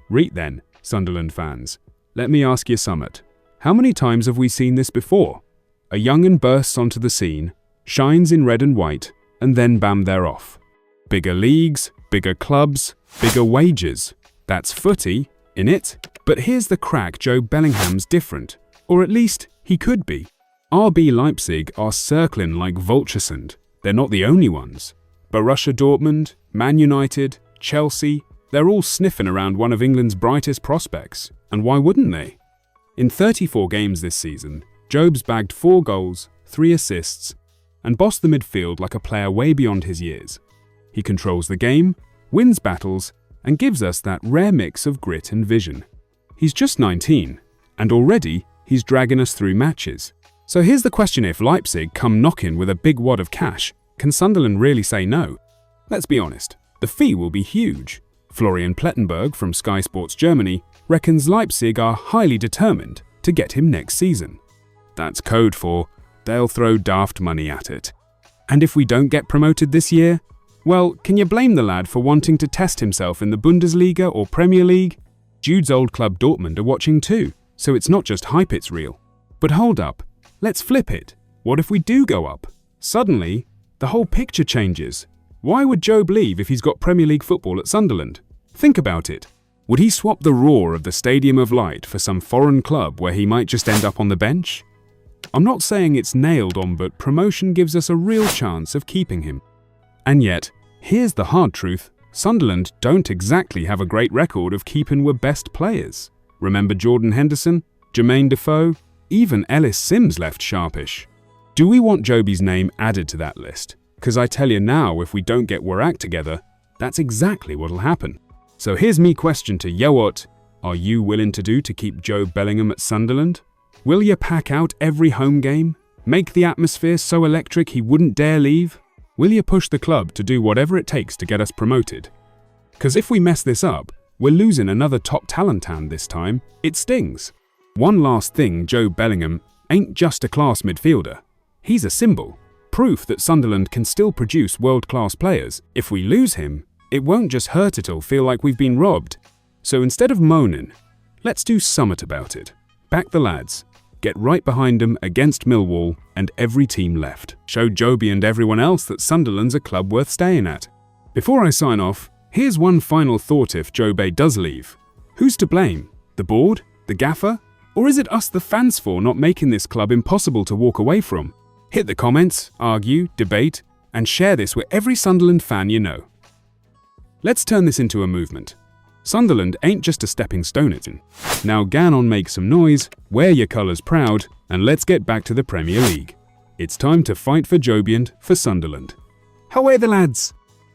Right then, Sunderland fans, let me ask you something. How many times have we seen this before? A young'un bursts onto the scene, shines in red and white, and then bam, they're off. Bigger leagues, bigger clubs, bigger wages. That's footy, innit? But here's the crack: Jobe Bellingham's different. Or at least, he could be. RB Leipzig are circling like vulturesand. They're not the only ones. Borussia Dortmund, Man United, Chelsea, they're all sniffing around one of England's brightest prospects. And why wouldn't they? In 34 games this season, Jobe's bagged 4 goals, 3 assists, and bossed the midfield like a player way beyond his years. He controls the game, wins battles, and gives us that rare mix of grit and vision. He's just 19, and already he's dragging us through matches. So here's the question: if Leipzig come knocking with a big wad of cash, can Sunderland really say no? Let's be honest, the fee will be huge. Florian Plettenberg from Sky Sports Germany reckons Leipzig are highly determined to get him next season. That's code for they'll throw daft money at it. And if we don't get promoted this year, well, can you blame the lad for wanting to test himself in the Bundesliga or Premier League? Jude's old club Dortmund are watching too, so it's not just hype, it's real. But hold up, let's flip it. What if we do go up? Suddenly, the whole picture changes. Why would Jobe leave if he's got Premier League football at Sunderland? Think about it. Would he swap the roar of the Stadium of Light for some foreign club where he might just end up on the bench? I'm not saying it's nailed on, but promotion gives us a real chance of keeping him. And yet, here's the hard truth: Sunderland don't exactly have a great record of keeping their best players. Remember Jordan Henderson, Jermaine Defoe, even Ellis Sims left sharpish. Do we want Jobe's name added to that list? Because I tell you now, if we don't get our act together, that's exactly what'll happen. So here's me question to you: what are you willing to do to keep Jobe Bellingham at Sunderland? Will you pack out every home game? Make the atmosphere so electric he wouldn't dare leave? Will you push the club to do whatever it takes to get us promoted? Because if we mess this up, we're losing another top talent, and this time, it stings. One last thing: Jobe Bellingham ain't just a class midfielder. He's a symbol. Proof that Sunderland can still produce world-class players. If we lose him, it won't just hurt, it'll feel like we've been robbed. So instead of moaning, let's do summit about it. Back the lads. Get right behind them against Millwall and every team left. Show Jobe and everyone else that Sunderland's a club worth staying at. Before I sign off, here's one final thought: if Jobe does leave, who's to blame? The board? The gaffer? Or is it us, the fans, for not making this club impossible to walk away from? Hit the comments, argue, debate, and share this with every Sunderland fan you know. Let's turn this into a movement. Sunderland ain't just a stepping stone it's in. Now gan on, make some noise, wear your colours proud, and let's get back to the Premier League. It's time to fight for Jobe and for Sunderland. Away the lads!